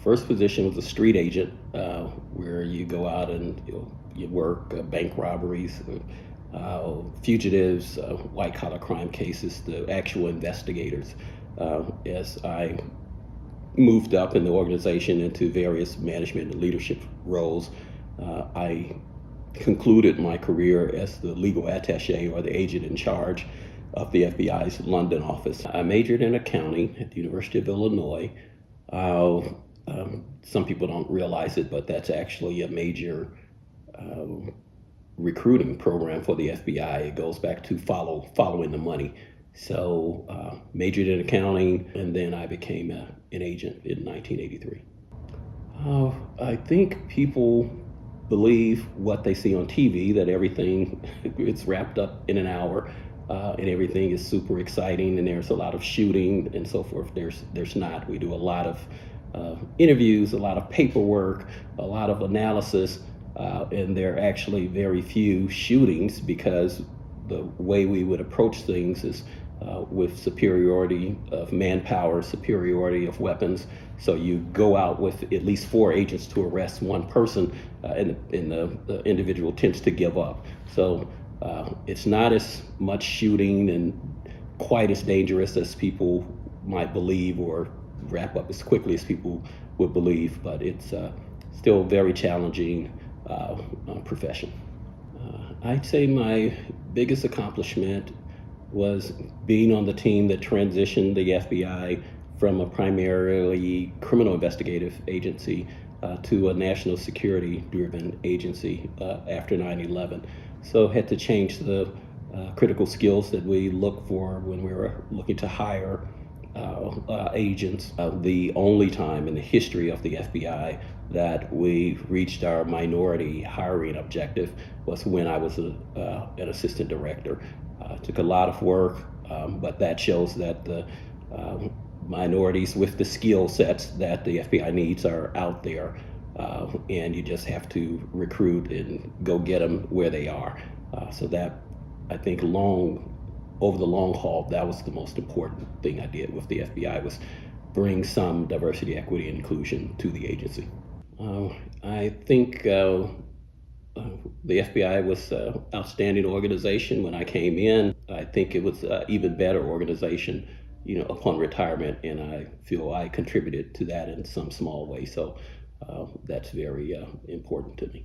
First position was a street agent, where you go out and you work bank robberies, fugitives, white collar crime cases, the actual investigators. As I moved up in the organization into various management and leadership roles, I concluded my career as the legal attaché, or the agent in charge of the FBI's London office. I majored in accounting at the University of Illinois. Uh, some people don't realize it, but that's actually a major recruiting program for the FBI. It goes back to following the money. So majored in accounting, and then I became an agent in 1983. I think people believe what they see on TV, that everything it's wrapped up in an hour, and everything is super exciting, and there's a lot of shooting and so forth. There's not. We do a lot of interviews, a lot of paperwork, a lot of analysis, and there are actually very few shootings, because the way we would approach things is with superiority of manpower, superiority of weapons. So you go out with at least 4 agents to arrest one person, and the individual tends to give up. So it's not as much shooting and quite as dangerous as people might believe, or wrap up as quickly as people would believe, but it's still a very challenging profession. I'd say my biggest accomplishment was being on the team that transitioned the FBI from a primarily criminal investigative agency to a national security driven agency after 9/11. So had to change the critical skills that we look for when we were looking to hire agents. The only time in the history of the FBI that we reached our minority hiring objective was when I was an assistant director. Took a lot of work, but that shows that the minorities with the skill sets that the FBI needs are out there, and you just have to recruit and go get them where they are. So that, I think, over the long haul, that was the most important thing I did with the FBI, was bring some diversity, equity, and inclusion to the agency. I think the FBI was an outstanding organization when I came in. I think it was an even better organization, upon retirement, and I feel I contributed to that in some small way. So that's very important to me.